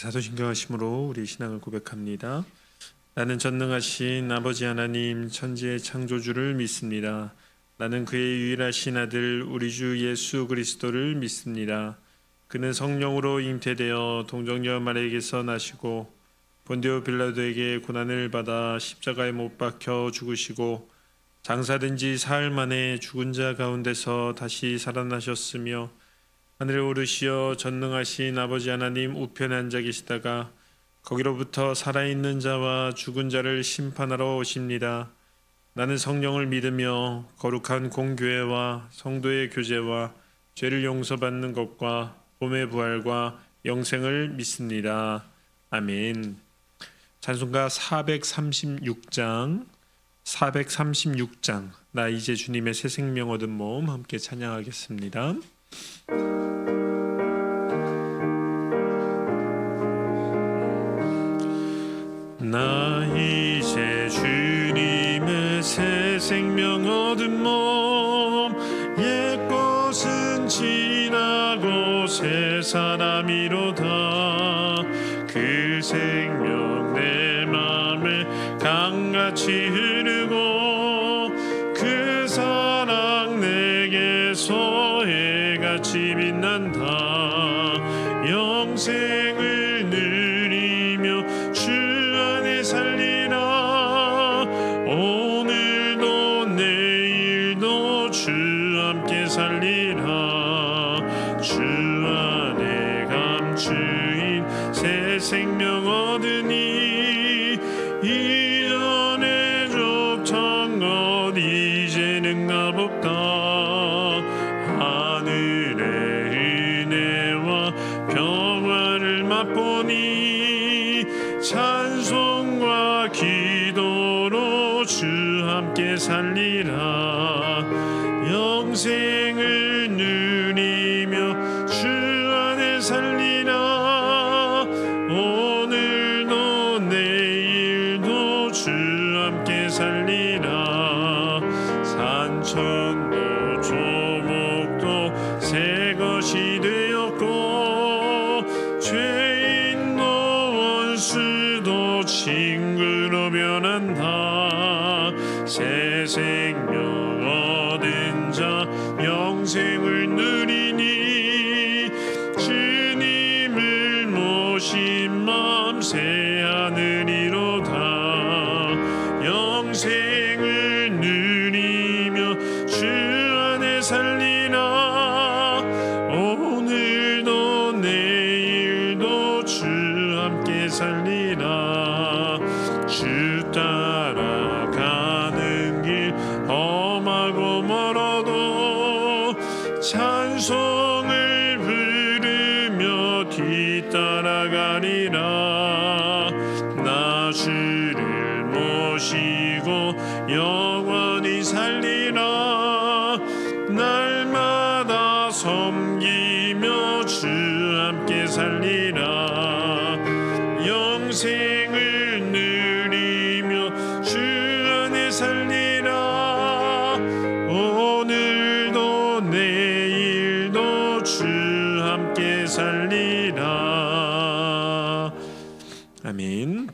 사도신경하심으로 우리 신앙을 고백합니다. 나는 전능하신 아버지 하나님 천지의 창조주를 믿습니다. 나는 그의 유일하신 아들 우리 주 예수 그리스도를 믿습니다. 그는 성령으로 잉태되어 동정녀 마리아에게서 나시고 본디오 빌라도에게 고난을 받아 십자가에 못 박혀 죽으시고 장사된 지 사흘 만에 죽은 자 가운데서 다시 살아나셨으며 하늘에 오르시어 전능하신 아버지 하나님 우편에 앉아 계시다가 거기로부터 살아있는 자와 죽은 자를 심판하러 오십니다. 나는 성령을 믿으며 거룩한 공교회와 성도의 교제와 죄를 용서받는 것과 몸의 부활과 영생을 믿습니다. 아멘. 찬송가 436장 나 이제 주님의 새 생명 얻은 몸 함께 찬양하겠습니다. 나 이제 주님의 새 생명 얻은 몸 옛 것은 지나고 새 사람이로다. 그 생명 내 맘에 강같이 흐르고 그 사랑 내게서 해같이 빛난다. 영생을 누리며 주 안에 살리라. 오늘도 내일도 주 함께 살리라. 주 안에 감추인 새 생명 얻으니 이전에 좁던 것 이제는 값없다. 하늘의 은혜와 평화를 맛보니 찬송과 기도로 주 함께 살리라. 영생을 누리며 주 안에 살리라. 오늘도 내일도 주 함께 살리라. 산천도 조목도 새 것이 되었고 죄인도 원수도 친구로 변한다. 새 생명 얻은 자 영생을 누리니 주님을 모신 맘 새 하늘이로다. 영생을 누리며 주 안에 살리라. 오늘도 내일도 주 함께 살리라. 주 따라가는 길 험하고 멀어도 찬송을 부르며 뒤따라가리라. 나 주를 모시고 영원히 살리라. 날마다 섬기며 주 함께 살리라. 영생을 누리며 주 안에 살리라. 오늘도 내일도 주 함께 살리라. 아멘.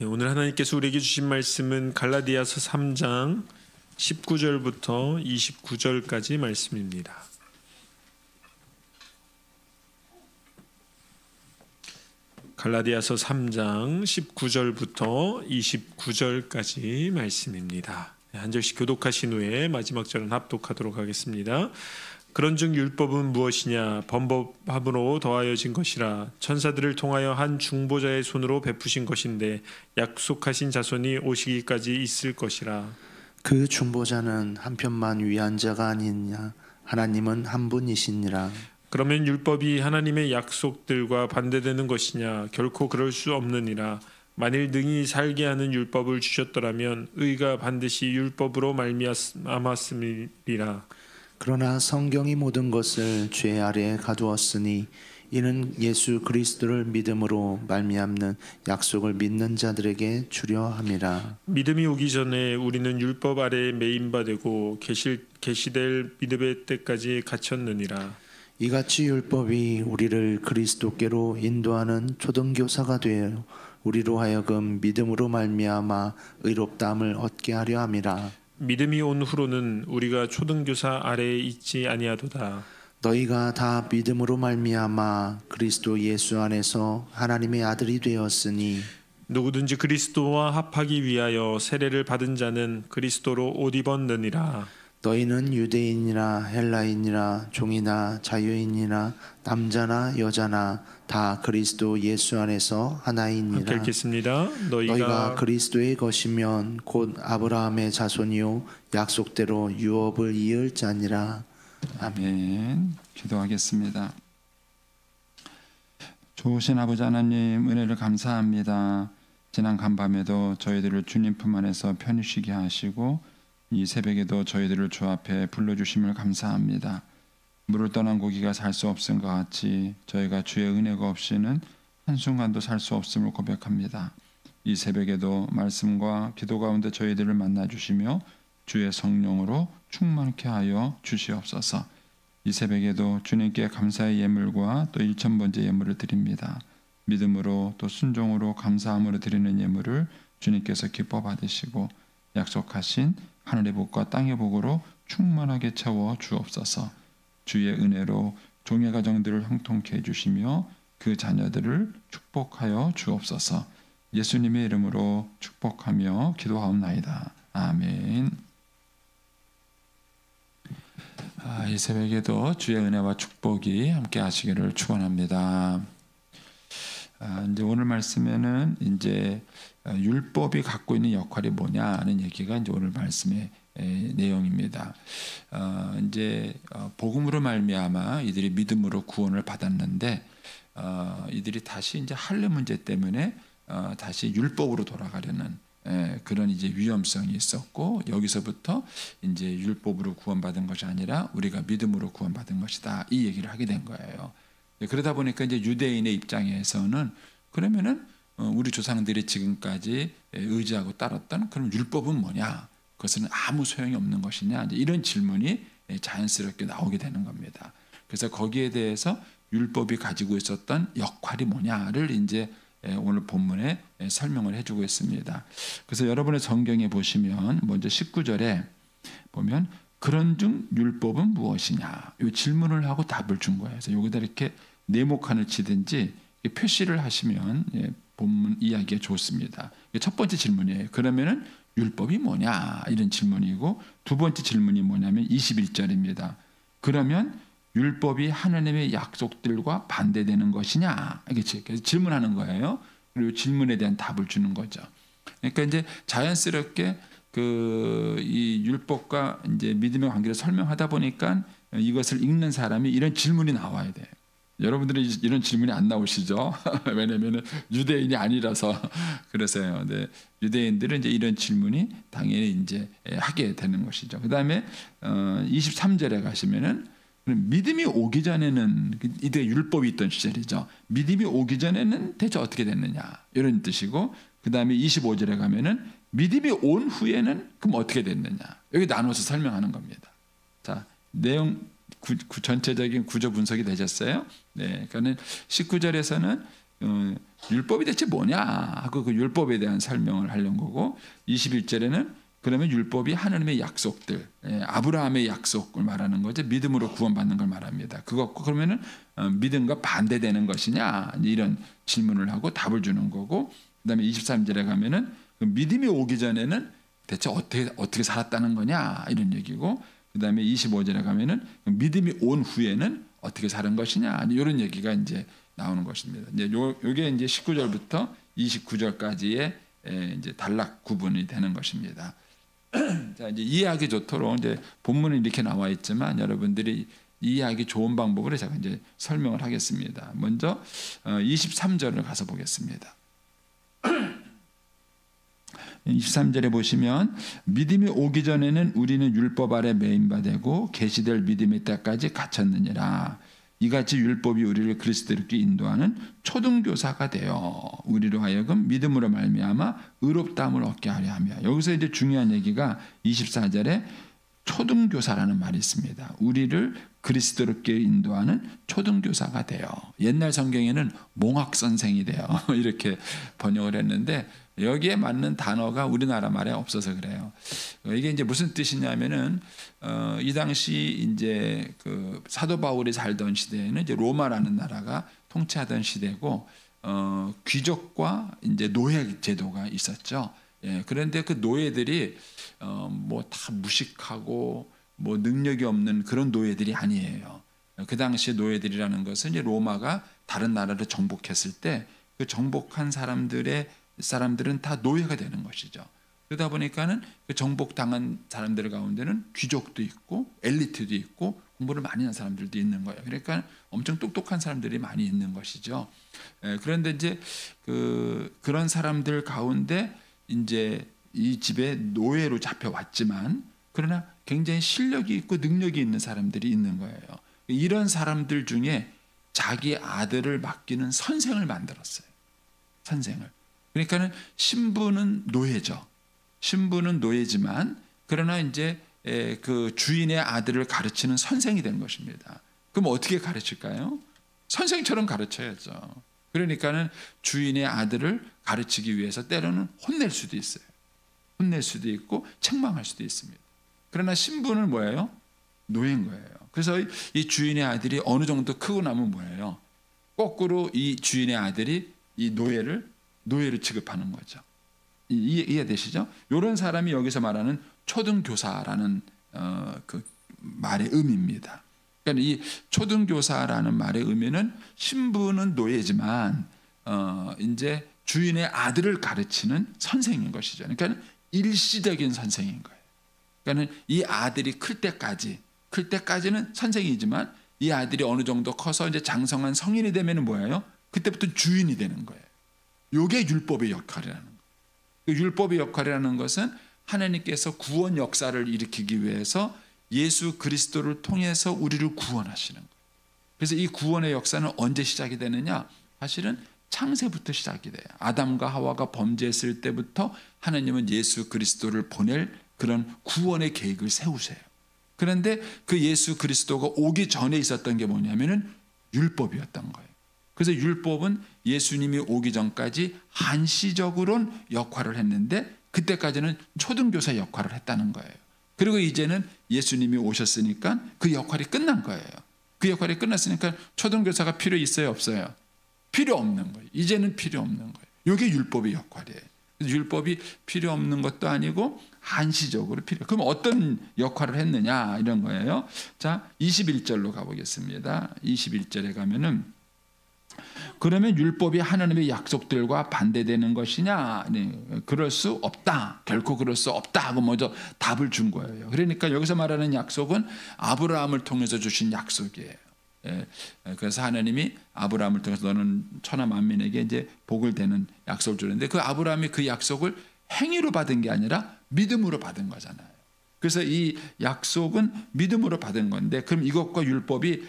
오늘 하나님께서 우리에게 주신 말씀은 갈라디아서 3장 19절부터 29절까지 말씀입니다. 갈라디아서 3장 19절부터 29절까지 말씀입니다. 한 절씩 교독하신 후에 마지막 절은 합독하도록 하겠습니다. 그런즉 율법은 무엇이냐? 범법함으로 더하여진 것이라. 천사들을 통하여 한 중보자의 손으로 베푸신 것인데 약속하신 자손이 오시기까지 있을 것이라. 그 중보자는 한편만 위한 자가 아니냐? 하나님은 한 분이시니라. 그러면 율법이 하나님의 약속들과 반대되는 것이냐? 결코 그럴 수 없느니라. 만일 능히 살게 하는 율법을 주셨더라면 의가 반드시 율법으로 말미암았음이리라. 그러나 성경이 모든 것을 죄 아래에 가두었으니 이는 예수 그리스도를 믿음으로 말미암는 약속을 믿는 자들에게 주려 함이라. 믿음이 오기 전에 우리는 율법 아래에 매인 바 되고 계시될 믿음의 때까지 갇혔느니라. 이같이 율법이 우리를 그리스도께로 인도하는 초등교사가 되어 우리로 하여금 믿음으로 말미암아 의롭다함을 얻게 하려 함이라. 믿음이 온 후로는 우리가 초등교사 아래에 있지 아니하도다. 너희가 다 믿음으로 말미암아 그리스도 예수 안에서 하나님의 아들이 되었으니 누구든지 그리스도와 합하기 위하여 세례를 받은 자는 그리스도로 옷 입었느니라. 너희는 유대인이나 헬라인이나 종이나 자유인이나 남자나 여자나 다 그리스도 예수 안에서 하나이니라. 함께 읽겠습니다. 너희가 그리스도의 것이면 곧 아브라함의 자손이요 약속대로 유업을 이을 자니라. 아멘. 기도하겠습니다. 좋으신 아버지 하나님, 은혜를 감사합니다. 지난 간밤에도 저희들을 주님 품 안에서 편히 쉬게 하시고 이 새벽에도 저희들을 주 앞에 불러주심을 감사합니다. 물을 떠난 고기가 살 수 없은 것 같이 저희가 주의 은혜가 없이는 한순간도 살 수 없음을 고백합니다. 이 새벽에도 말씀과 기도 가운데 저희들을 만나주시며 주의 성령으로 충만케 하여 주시옵소서. 이 새벽에도 주님께 감사의 예물과 또 1000번째 예물을 드립니다. 믿음으로 또 순종으로 감사함으로 드리는 예물을 주님께서 기뻐 받으시고 약속하신 하늘의 복과 땅의 복으로 충만하게 채워 주옵소서. 주의 은혜로 종의 가정들을 형통케 해주시며 그 자녀들을 축복하여 주옵소서. 예수님의 이름으로 축복하며 기도하옵나이다. 아멘. 이 새벽에도 주의 은혜와 축복이 함께 하시기를 축원합니다. 이제 오늘 말씀에는 이제 율법이 갖고 있는 역할이 뭐냐는 얘기가 이제 오늘 말씀의 내용입니다. 이제 복음으로 말미암아 이들이 믿음으로 구원을 받았는데 이들이 다시 이제 할례 문제 때문에 다시 율법으로 돌아가려는 그런 이제 위험성이 있었고, 여기서부터 이제 율법으로 구원받은 것이 아니라 우리가 믿음으로 구원받은 것이다, 이 얘기를 하게 된 거예요. 그러다 보니까 이제 유대인의 입장에서는 그러면은 우리 조상들이 지금까지 의지하고 따랐던 그런 율법은 뭐냐? 그것은 아무 소용이 없는 것이냐? 이런 질문이 자연스럽게 나오게 되는 겁니다. 그래서 거기에 대해서 율법이 가지고 있었던 역할이 뭐냐를 이제 오늘 본문에 설명을 해주고 있습니다. 그래서 여러분의 성경에 보시면 먼저 19절에 보면 그런즉 율법은 무엇이냐? 이 질문을 하고 답을 준 거예요. 그래서 여기다 이렇게 네모칸을 치든지 표시를 하시면 본문 이야기가 좋습니다. 첫 번째 질문이에요. 그러면은 율법이 뭐냐? 이런 질문이고, 두 번째 질문이 뭐냐면 21절입니다. 그러면 율법이 하나님의 약속들과 반대되는 것이냐? 이렇게 질문하는 거예요. 그리고 질문에 대한 답을 주는 거죠. 그러니까 이제 자연스럽게 이 율법과 이제 믿음의 관계를 설명하다 보니까 이것을 읽는 사람이 이런 질문이 나와야 돼요. 여러분들이 이런 질문이 안 나오시죠? 왜냐하면 유대인이 아니라서 그래서요. 근데 유대인들은 이제 이런 질문이 당연히 이제 하게 되는 것이죠. 그 다음에 23절에 가시면은 믿음이 오기 전에는 이때 율법이 있던 시절이죠. 믿음이 오기 전에는 대체 어떻게 됐느냐 이런 뜻이고, 그 다음에 25절에 가면은 믿음이 온 후에는 그럼 어떻게 됐느냐, 여기 나눠서 설명하는 겁니다. 자, 내용 전체적인 구조 분석이 되셨어요? 네, 그러니까는 19절에서는 율법이 대체 뭐냐 하고 그 율법에 대한 설명을 하려는 거고, 21절에는 그러면 율법이 하나님의 약속들, 아브라함의 약속을 말하는 거죠. 믿음으로 구원받는 걸 말합니다. 그러면은 믿음과 반대되는 것이냐, 이런 질문을 하고 답을 주는 거고, 그다음에 23절에 가면은 믿음이 오기 전에는 대체 어떻게 살았다는 거냐, 이런 얘기고, 그다음에 25절에 가면은 믿음이 온 후에는 어떻게 사는 것이냐, 이런 얘기가 이제 나오는 것입니다. 이제 요게 이제 19절부터 29절까지의 이제 단락 구분이 되는 것입니다. 자, 이제 이해하기 좋도록 이제 본문은 이렇게 나와 있지만 여러분들이 이해하기 좋은 방법으로 제가 이제 설명을 하겠습니다. 먼저 23절을 가서 보겠습니다. 23절에 보시면 믿음이 오기 전에는 우리는 율법 아래 매인바 되고 계시될 믿음의 때까지 갇혔느니라. 이같이 율법이 우리를 그리스도께 인도하는 초등교사가 되어 우리로 하여금 믿음으로 말미암아 의롭다함을 얻게 하려 하며, 여기서 이제 중요한 얘기가 24절에 초등교사라는 말이 있습니다. 우리를 그리스도롭게 인도하는 초등교사가 돼요. 옛날 성경에는 몽학선생이 돼요. 이렇게 번역을 했는데 여기에 맞는 단어가 우리나라 말에 없어서 그래요. 이게 이제 무슨 뜻이냐면은 이 당시 이제 그 사도 바울이 살던 시대에는 이제 로마라는 나라가 통치하던 시대고 귀족과 이제 노예 제도가 있었죠. 예, 그런데 그 노예들이 뭐 다 무식하고 뭐 능력이 없는 그런 노예들이 아니에요. 그 당시 노예들이라는 것은 이제 로마가 다른 나라를 정복했을 때 그 정복한 사람들은 다 노예가 되는 것이죠. 그러다 보니까는 그 정복당한 사람들 가운데는 귀족도 있고 엘리트도 있고 공부를 많이 한 사람들도 있는 거예요. 그러니까 엄청 똑똑한 사람들이 많이 있는 것이죠. 그런데 이제 그런 사람들 가운데 이제 이 집에 노예로 잡혀왔지만 그러나 굉장히 실력이 있고 능력이 있는 사람들이 있는 거예요. 이런 사람들 중에 자기 아들을 맡기는 선생을 만들었어요. 선생을. 그러니까는 신부는 노예죠. 신부는 노예지만 그러나 이제 그 주인의 아들을 가르치는 선생이 된 것입니다. 그럼 어떻게 가르칠까요? 선생처럼 가르쳐야죠. 그러니까는 주인의 아들을 가르치기 위해서 때로는 혼낼 수도 있어요. 혼낼 수도 있고 책망할 수도 있습니다. 그러나 신부는 뭐예요? 노예인 거예요. 그래서 이 주인의 아들이 어느 정도 크고 나면 뭐예요? 거꾸로 이 주인의 아들이 이 노예를 취급하는 거죠. 이해되시죠? 이런 사람이 여기서 말하는 초등교사라는 그 말의 의미입니다. 그러니까 이 초등교사라는 말의 의미는 신부는 노예지만 이제 주인의 아들을 가르치는 선생인 것이죠. 그러니까 일시적인 선생인 거예요. 그러니까 이 아들이 클 때까지는 선생이지만 이 아들이 어느 정도 커서 이제 장성한 성인이 되면은 뭐예요? 그때부터 주인이 되는 거예요. 이게 율법의 역할이라는 거예요. 율법의 역할이라는 것은 하나님께서 구원 역사를 일으키기 위해서 예수 그리스도를 통해서 우리를 구원하시는 거예요. 그래서 이 구원의 역사는 언제 시작이 되느냐? 사실은 창세부터 시작이 돼요. 아담과 하와가 범죄했을 때부터 하나님은 예수 그리스도를 보낼 그런 구원의 계획을 세우세요. 그런데 그 예수 그리스도가 오기 전에 있었던 게 뭐냐면은 율법이었던 거예요. 그래서 율법은 예수님이 오기 전까지 한시적으로는 역할을 했는데 그때까지는 초등교사 역할을 했다는 거예요. 그리고 이제는 예수님이 오셨으니까 그 역할이 끝난 거예요. 그 역할이 끝났으니까 초등교사가 필요 있어요, 없어요? 필요 없는 거예요. 이제는 필요 없는 거예요. 이게 율법의 역할이에요. 율법이 필요 없는 것도 아니고 한시적으로 필요. 그럼 어떤 역할을 했느냐 이런 거예요. 자, 21절로 가보겠습니다. 21절에 가면은 그러면 율법이 하나님의 약속들과 반대되는 것이냐? 네, 그럴 수 없다. 결코 그럴 수 없다 하고 먼저 답을 준 거예요. 그러니까 여기서 말하는 약속은 아브라함을 통해서 주신 약속이에요. 예, 그래서 하나님이 아브라함을 통해서 너는 천하 만민에게 이제 복을 되는 약속을 주는데 그 아브라함이 그 약속을 행위로 받은 게 아니라 믿음으로 받은 거잖아요. 그래서 이 약속은 믿음으로 받은 건데 그럼 이것과 율법이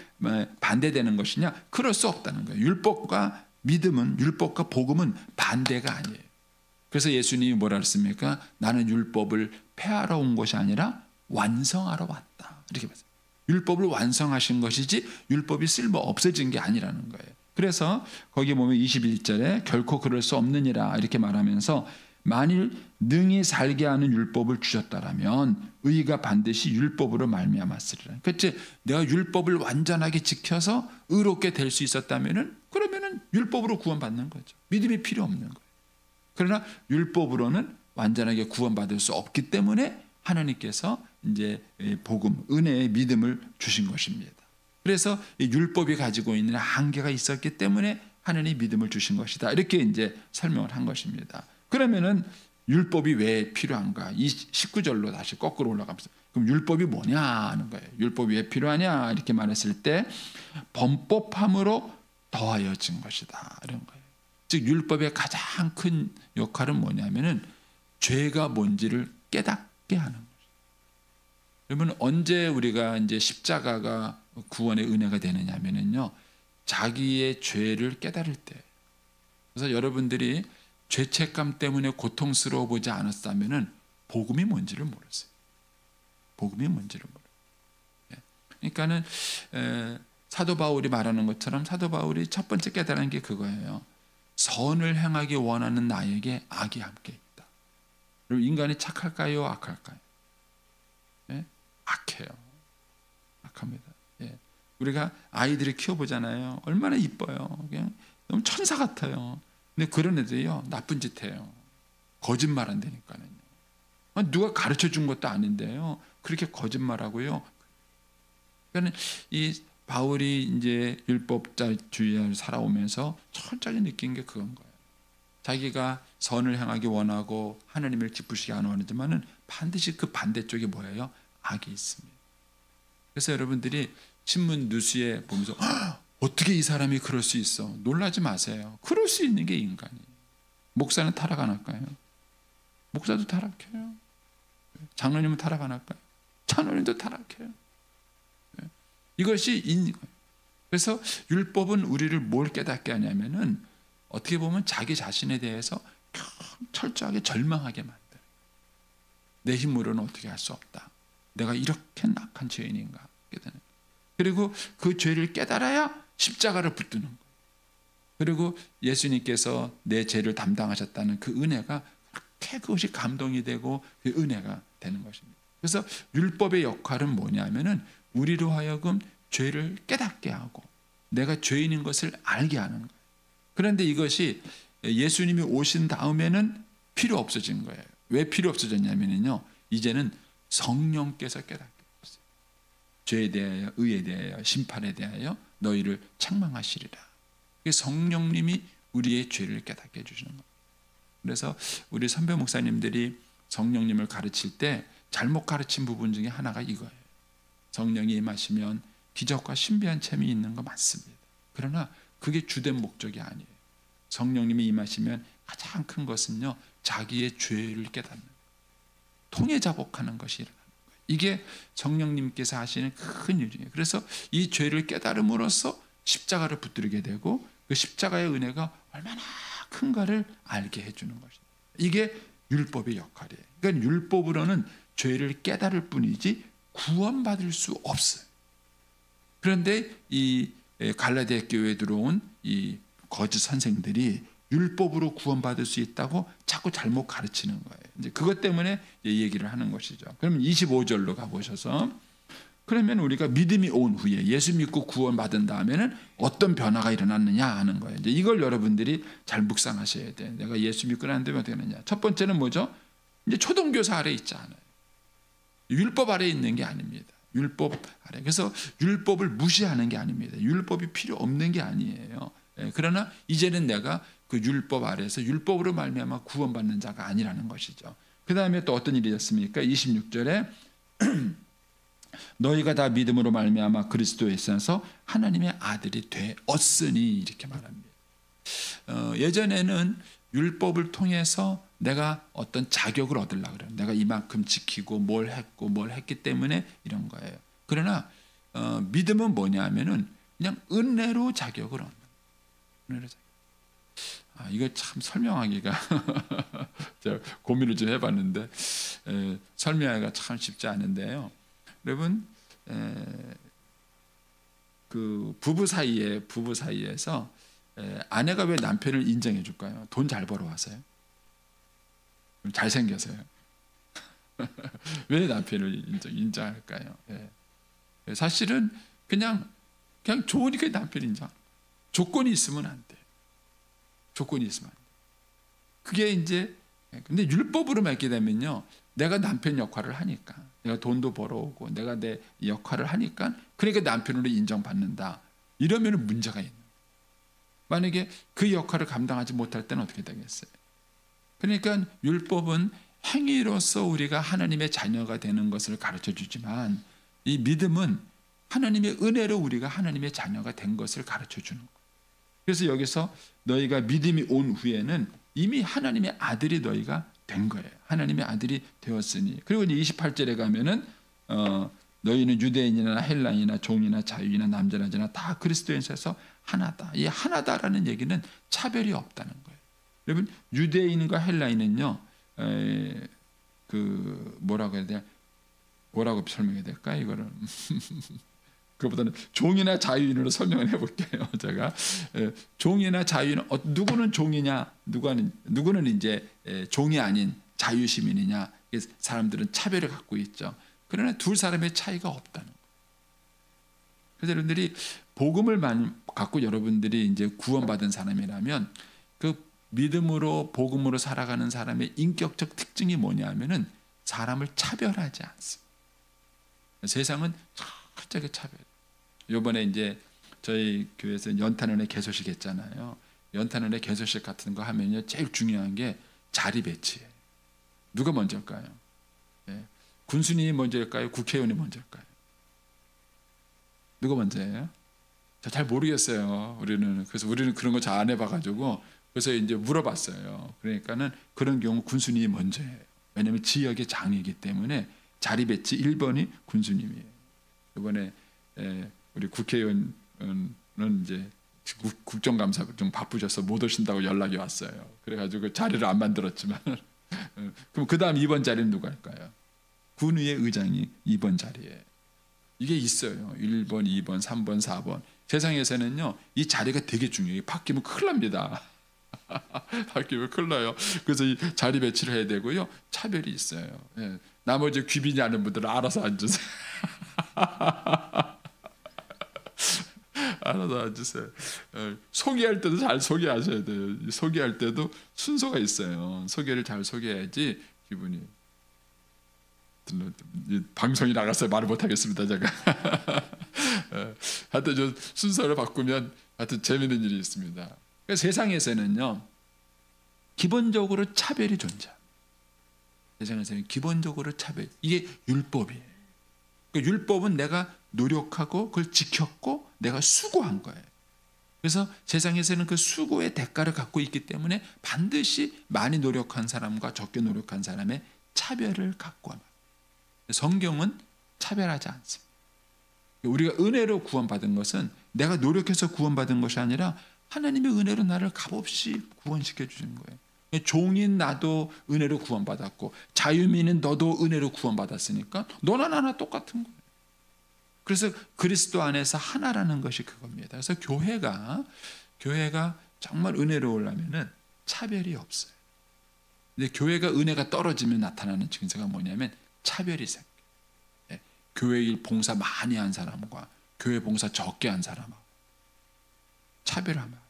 반대되는 것이냐? 그럴 수 없다는 거예요. 율법과 믿음은 율법과 복음은 반대가 아니에요. 그래서 예수님이 뭐라 그랬습니까? 나는 율법을 폐하러 온 것이 아니라 완성하러 왔다. 이렇게 말했어요. 율법을 완성하신 것이지 율법이 쓸모 없어진 게 아니라는 거예요. 그래서 거기 보면 21절에 결코 그럴 수 없느니라 이렇게 말하면서 만일 능히 살게 하는 율법을 주셨다라면 의가 반드시 율법으로 말미암았으리라. 그치? 내가 율법을 완전하게 지켜서 의롭게 될 수 있었다면은 그러면은 율법으로 구원받는 거죠. 믿음이 필요 없는 거예요. 그러나 율법으로는 완전하게 구원받을 수 없기 때문에 하나님께서 이제 복음, 은혜의 믿음을 주신 것입니다. 그래서 율법이 가지고 있는 한계가 있었기 때문에 하나님이 믿음을 주신 것이다. 이렇게 이제 설명을 한 것입니다. 그러면은 율법이 왜 필요한가? 이 19절로 다시 거꾸로 올라가면서 그럼 율법이 뭐냐 하는 거예요. 율법이 왜 필요하냐 이렇게 말했을 때 범법함으로 더하여진 것이다 이런 거예요. 즉 율법의 가장 큰 역할은 뭐냐면은 죄가 뭔지를 깨닫게 하는 거예요. 그러면 언제 우리가 이제 십자가가 구원의 은혜가 되느냐면은요, 자기의 죄를 깨달을 때. 그래서 여러분들이 죄책감 때문에 고통스러워 보지 않았다면은 복음이 뭔지를 모르세요. 복음이 뭔지를 모르고. 그러니까는 사도 바울이 말하는 것처럼 사도 바울이 첫 번째 깨달은 게 그거예요. 선을 행하기 원하는 나에게 악이 함께 있다. 그리고 인간이 착할까요, 악할까요? 예? 악해요. 악합니다. 예. 우리가 아이들을 키워보잖아요. 얼마나 이뻐요. 그냥 너무 천사 같아요. 근데 그런 애들이요, 나쁜 짓 해요. 거짓말 한다니까요. 누가 가르쳐 준 것도 아닌데요, 그렇게 거짓말하고요. 그러니까 이 바울이 이제 율법주의를 살아오면서 철저히 느낀 게 그건 거예요. 자기가 선을 행하기 원하고 하나님을 기쁘시게 안 원하지만은 반드시 그 반대쪽에 뭐예요? 악이 있습니다. 그래서 여러분들이 신문 뉴스에 보면서 어떻게 이 사람이 그럴 수 있어? 놀라지 마세요. 그럴 수 있는 게 인간이에요. 목사는 타락 안 할까요? 목사도 타락해요. 장로님은 타락 안 할까요? 장로님도 타락해요. 이것이 그래서 율법은 우리를 뭘 깨닫게 하냐면은 어떻게 보면 자기 자신에 대해서 철저하게 절망하게 만들어요. 내 힘으로는 어떻게 할 수 없다. 내가 이렇게 악한 죄인인가. 그리고 그 죄를 깨달아야 십자가를 붙드는 거예요. 그리고 예수님께서 내 죄를 담당하셨다는 그 은혜가 그렇게 그것이 감동이 되고 그 은혜가 되는 것입니다. 그래서 율법의 역할은 뭐냐면은 우리로 하여금 죄를 깨닫게 하고 내가 죄인인 것을 알게 하는 거예요. 그런데 이것이 예수님이 오신 다음에는 필요 없어진 거예요. 왜 필요 없어졌냐면요, 이제는 성령께서 깨닫게 했어요. 죄에 대하여, 의에 대하여, 심판에 대하여 너희를 책망하시리라. 성령님이 우리의 죄를 깨닫게 해주시는 거예요. 그래서 우리 선배 목사님들이 성령님을 가르칠 때 잘못 가르친 부분 중에 하나가 이거예요. 성령이 임하시면 기적과 신비한 셈이 있는 거 맞습니다. 그러나 그게 주된 목적이 아니에요. 성령님이 임하시면 가장 큰 것은요, 자기의 죄를 깨닫는 거예요. 통해자복하는 것이 일어나는 거예요. 이게 성령님께서 하시는 큰 일이에요. 그래서 이 죄를 깨달음으로써 십자가를 붙들게 되고 그 십자가의 은혜가 얼마나 큰가를 알게 해주는 것입니다. 이게 율법의 역할이에요. 그러니까 율법으로는 죄를 깨달을 뿐이지 구원받을 수 없어요. 그런데 이 갈라디아 교회에 들어온 이 거짓 선생들이 율법으로 구원받을 수 있다고 자꾸 잘못 가르치는 거예요. 이제 그것 때문에 얘기를 하는 것이죠. 그러면 25절로 가보셔서, 그러면 우리가 믿음이 온 후에 예수 믿고 구원받은 다음에는 어떤 변화가 일어났느냐 하는 거예요. 이제 이걸 여러분들이 잘 묵상하셔야 돼요. 내가 예수 믿고 난 다음에 어떻게 되느냐. 첫 번째는 뭐죠? 이제 초등교사 아래 있지 않아요. 율법 아래 있는 게 아닙니다. 율법 아래. 그래서 율법을 무시하는 게 아닙니다. 율법이 필요 없는 게 아니에요. 그러나 이제는 내가 그 율법 아래에서 율법으로 말미암아 구원받는 자가 아니라는 것이죠. 그 다음에 또 어떤 일이 있었습니까? 26절에 너희가 다 믿음으로 말미암아 그리스도에 있어서 하나님의 아들이 되었으니 이렇게 말합니다. 예전에는 율법을 통해서 내가 어떤 자격을 얻으려고 그래요. 내가 이만큼 지키고 뭘 했고 뭘 했기 때문에 이런 거예요. 그러나 믿음은 뭐냐면은 그냥 은혜로 자격을 얻는 거예요. 은혜로 자격. 이거 참 설명하기가 제가 고민을 좀 해봤는데 설명하기가 참 쉽지 않은데요. 여러분, 그 부부 사이에서 아내가 왜 남편을 인정해 줄까요? 돈 잘 벌어와서요? 잘생겨서요? 왜 남편을 인정할까요? 사실은 그냥 좋으니까 남편 인정. 조건이 있으면 안 돼. 조건이 있으면 안 돼. 그게 이제, 근데 율법으로 맺게 되면요, 내가 남편 역할을 하니까, 내가 돈도 벌어오고 내가 내 역할을 하니까, 그러니까 남편으로 인정받는다. 이러면 문제가 있는 거예요. 만약에 그 역할을 감당하지 못할 때는 어떻게 되겠어요? 그러니까 율법은 행위로서 우리가 하나님의 자녀가 되는 것을 가르쳐 주지만, 이 믿음은 하나님의 은혜로 우리가 하나님의 자녀가 된 것을 가르쳐 주는 거예요. 그래서 여기서 너희가 믿음이 온 후에는 이미 하나님의 아들이 너희가 된 거예요. 하나님의 아들이 되었으니. 그리고 이제 28절에 가면은 너희는 유대인이나 헬라인이나 종이나 자유이나 남자나 다 그리스도인에서 하나다. 이 하나다라는 얘기는 차별이 없다는 거예요. 여러분, 유대인과 헬라인은요, 그 뭐라고 해야 돼요? 뭐라고 설명해야 될까 이거를? 그보다는 종이나 자유인으로 설명을 해볼게요. 제가 종이나 자유인 누구는 종이냐, 누구는 이제 종이 아닌 자유 시민이냐. 사람들은 차별을 갖고 있죠. 그러나 두 사람의 차이가 없다는 거예요. 그래서 여러분들이 복음을 갖고 여러분들이 이제 구원받은 사람이라면 그 믿음으로 복음으로 살아가는 사람의 인격적 특징이 뭐냐면은 사람을 차별하지 않습니다. 세상은 철저하게 차별. 이번에 이제 저희 교회에서 연탄은혜 개소식 했잖아요. 연탄은혜 개소식 같은 거 하면요 제일 중요한 게 자리 배치예요. 누가 먼저일까요? 예. 군수님이 먼저일까요? 국회의원이 먼저일까요? 누가 먼저예요? 저 잘 모르겠어요. 그래서 우리는 그런 거 잘 안 해봐가지고 그래서 이제 물어봤어요. 그러니까는 그런 경우 군수님이 먼저예요. 왜냐하면 지역의 장이기 때문에 자리 배치 1번이 군수님이에요. 이번에 우리 국회의원은 이제 국정감사 좀 바쁘셔서 못 오신다고 연락이 왔어요. 그래가지고 자리를 안 만들었지만 그럼 그 다음 2번 자리는 누가 할까요? 군의회 의장이 2번 자리에 이게 있어요. 1번, 2번, 3번, 4번. 세상에서는요 이 자리가 되게 중요해요. 바뀌면 큰일 납니다. 바뀌면 큰일 나요. 그래서 이 자리 배치를 해야 되고요. 차별이 있어요. 예. 나머지 귀빈이 아는 분들은 알아서 앉으세요. 알아서 앉으세요. 소개할 때도 잘 소개하셔야 돼요. 소개할 때도 순서가 있어요. 소개를 잘 소개해야지 기분이. 방송이 나갔어요. 말을 못하겠습니다. 제가. 하여튼 저 순서를 바꾸면 하여튼 재미있는 일이 있습니다. 그러니까 세상에서는요 기본적으로 차별이 존재합니다. 세상에서는 기본적으로 차별. 이게 율법이에요. 그러니까 율법은 내가 노력하고 그걸 지켰고 내가 수고한 거예요. 그래서 세상에서는 그 수고의 대가를 갖고 있기 때문에 반드시 많이 노력한 사람과 적게 노력한 사람의 차별을 갖고 합니다. 성경은 차별하지 않습니다. 우리가 은혜로 구원받은 것은 내가 노력해서 구원받은 것이 아니라 하나님의 은혜로 나를 값없이 구원시켜 주신 거예요. 종인 나도 은혜로 구원받았고 자유민인 너도 은혜로 구원받았으니까 너나 나나 똑같은 거예요. 그래서 그리스도 안에서 하나라는 것이 그겁니다. 그래서 교회가 정말 은혜로우려면은 차별이 없어요. 근데 교회가 은혜가 떨어지면 나타나는 증세가 뭐냐면 차별이 생겨요. 교회 일 봉사 많이 한 사람과 교회 봉사 적게 한 사람하고 차별하면.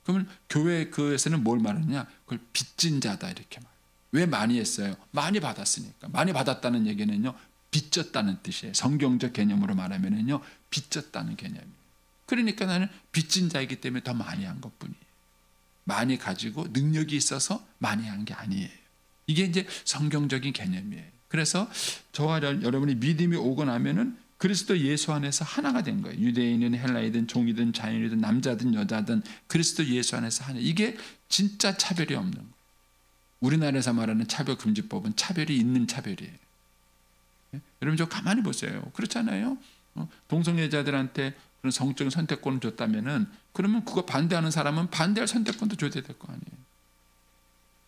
그러면 교회에서는 뭘 말하느냐? 그걸 빚진 자다 이렇게 말해요. 왜 많이 했어요? 많이 받았으니까. 많이 받았다는 얘기는요. 빚졌다는 뜻이에요. 성경적 개념으로 말하면은요. 빚졌다는 개념이에요. 그러니까 나는 빚진 자이기 때문에 더 많이 한 것뿐이에요. 많이 가지고 능력이 있어서 많이 한 게 아니에요. 이게 이제 성경적인 개념이에요. 그래서 저와 여러분이 믿음이 오고 나면은 그리스도 예수 안에서 하나가 된 거예요. 유대인이든 헬라이든 종이든 자유인이든 남자든 여자든 그리스도 예수 안에서 하나. 이게 진짜 차별이 없는 거예요. 우리나라에서 말하는 차별금지법은 차별이 있는 차별이에요. 여러분 저 가만히 보세요. 그렇잖아요. 동성애자들한테 그런 성적인 선택권을 줬다면은 그러면 그거 반대하는 사람은 반대할 선택권도 줘야 될 거 아니에요.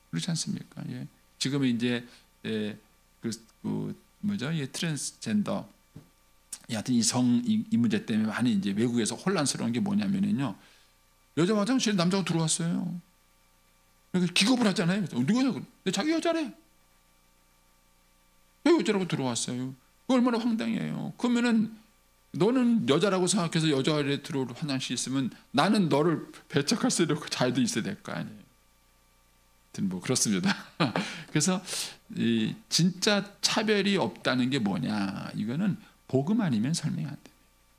그렇지 않습니까? 예. 지금 이제 트랜스젠더 하여튼 이 문제 때문에 많이 이제 외국에서 혼란스러운 게 뭐냐면요. 여자 화장실에 남자가 들어왔어요. 그래서 기겁을 하잖아요. 누구냐? 근데 자기 여자래. 왜 여자라고 들어왔어요? 얼마나 황당해요. 그러면은 너는 여자라고 생각해서 여자에 들어올 화장실 있으면 나는 너를 배척할 수 있는 자유도 있어야 될 거 아니에요. 뭐 그렇습니다. 그래서 이 진짜 차별이 없다는 게 뭐냐? 이거는 복음 아니면 설명이 안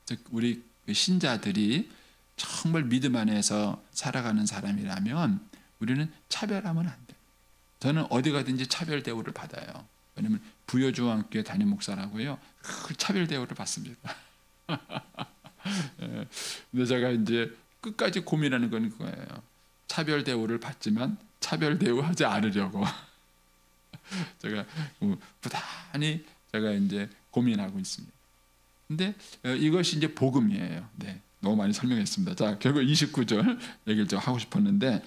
됩니다. 우리 신자들이 정말 믿음 안에서 살아가는 사람이라면 우리는 차별하면 안 돼요. 저는 어디 가든지 차별 대우를 받아요. 왜냐하면 부여주왕교회 담임 목사라고요. 그 차별 대우를 받습니다. 근데 제가 이제 끝까지 고민하는 건 그거예요. 차별 대우를 받지만 차별 대우하지 않으려고 제가 부단히 제가 이제 고민하고 있습니다. 근데 이것이 이제 복음이에요. 네, 너무 많이 설명했습니다. 자, 결국 29절 얘기를 좀 하고 싶었는데,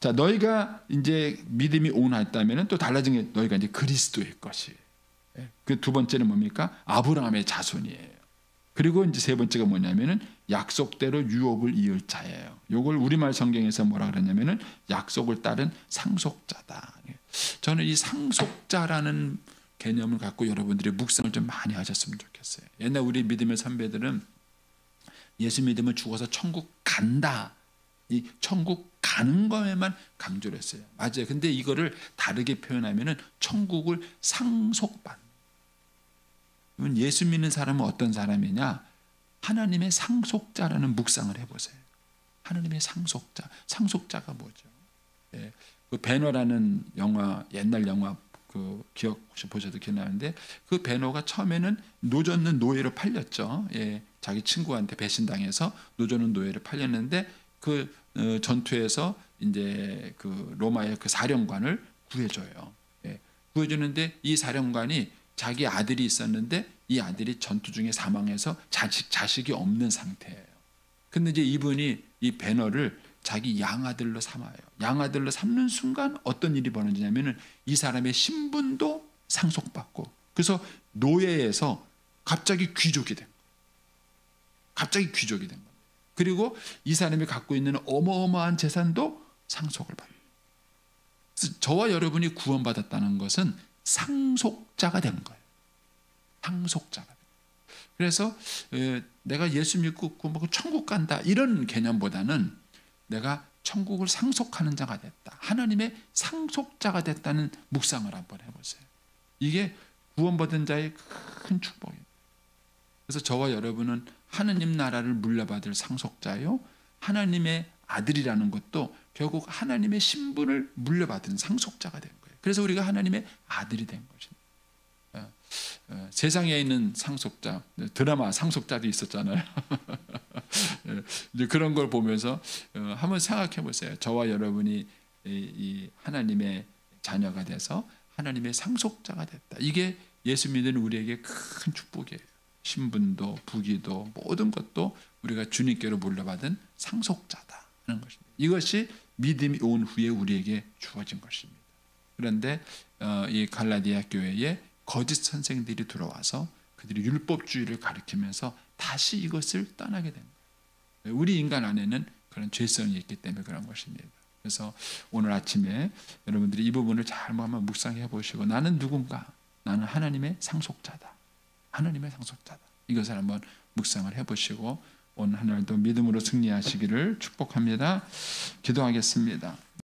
자, 너희가 이제 믿음이 온화했다면은 또 달라진 게 너희가 이제 그리스도의 것이. 그 두 번째는 뭡니까? 아브라함의 자손이에요. 그리고 이제 세 번째가 뭐냐면은 약속대로 유업을 이을 자예요. 요걸 우리말 성경에서 뭐라 그러냐면은 약속을 따른 상속자다. 저는 이 상속자라는 개념을 갖고 여러분들이 묵상을 좀 많이 하셨으면 좋겠어요. 옛날 우리 믿음의 선배들은 예수 믿으면 죽어서 천국 간다. 이 천국 가는 것에만 강조를 했어요. 맞아요. 근데 이거를 다르게 표현하면은 천국을 상속받는. 예수 믿는 사람은 어떤 사람이냐? 하나님의 상속자라는 묵상을 해보세요. 하나님의 상속자. 상속자가 뭐죠? 예, 그 배너라는 영화, 옛날 영화 그 기억 혹시 보셔도 기억나는데 그 배너가 처음에는 노젓는 노예로 팔렸죠. 예, 자기 친구한테 배신당해서 노젓는 노예로 팔렸는데 그 전투에서 이제 그 로마의 그 사령관을 구해줘요. 예, 구해주는데 이 사령관이 자기 아들이 있었는데 이 아들이 전투 중에 사망해서 자식이 없는 상태예요. 근데 이제 이분이 이 배너를 자기 양아들로 삼아요. 양아들로 삼는 순간 어떤 일이 벌어지냐면은 이 사람의 신분도 상속받고 그래서 노예에서 갑자기 귀족이 된 거예요. 갑자기 귀족이 된 거예요. 그리고 이 사람이 갖고 있는 어마어마한 재산도 상속을 받아요. 그래서 저와 여러분이 구원받았다는 것은 상속자가 된 거예요. 상속자가 된 거예요. 그래서 내가 예수 믿고 구원받고 천국 간다 이런 개념보다는 내가 천국을 상속하는 자가 됐다. 하나님의 상속자가 됐다는 묵상을 한번 해보세요. 이게 구원받은 자의 큰 축복입니다. 그래서 저와 여러분은 하나님 나라를 물려받을 상속자요. 하나님의 아들이라는 것도 결국 하나님의 신분을 물려받은 상속자가 된 거예요. 그래서 우리가 하나님의 아들이 된 것입니다. 세상에 있는 상속자, 드라마 상속자도 있었잖아요. 이제 그런 걸 보면서 한번 생각해 보세요. 저와 여러분이 이 하나님의 자녀가 돼서 하나님의 상속자가 됐다. 이게 예수 믿는 우리에게 큰 축복이에요. 신분도 부귀도 모든 것도 우리가 주님께로 물려받은 상속자다 하는 것입니다. 이것이 믿음이 온 후에 우리에게 주어진 것입니다. 그런데 이 갈라디아 교회에 거짓 선생들이 들어와서 그들이 율법주의를 가르치면서 다시 이것을 떠나게 된 거예요. 우리 인간 안에는 그런 죄성이 있기 때문에 그런 것입니다. 그래서 오늘 아침에 여러분들이 이 부분을 잘 한번 묵상해 보시고 나는 누군가? 나는 하나님의 상속자다. 하나님의 상속자다. 이것을 한번 묵상을 해보시고 오늘 하늘도 믿음으로 승리하시기를 축복합니다. 기도하겠습니다.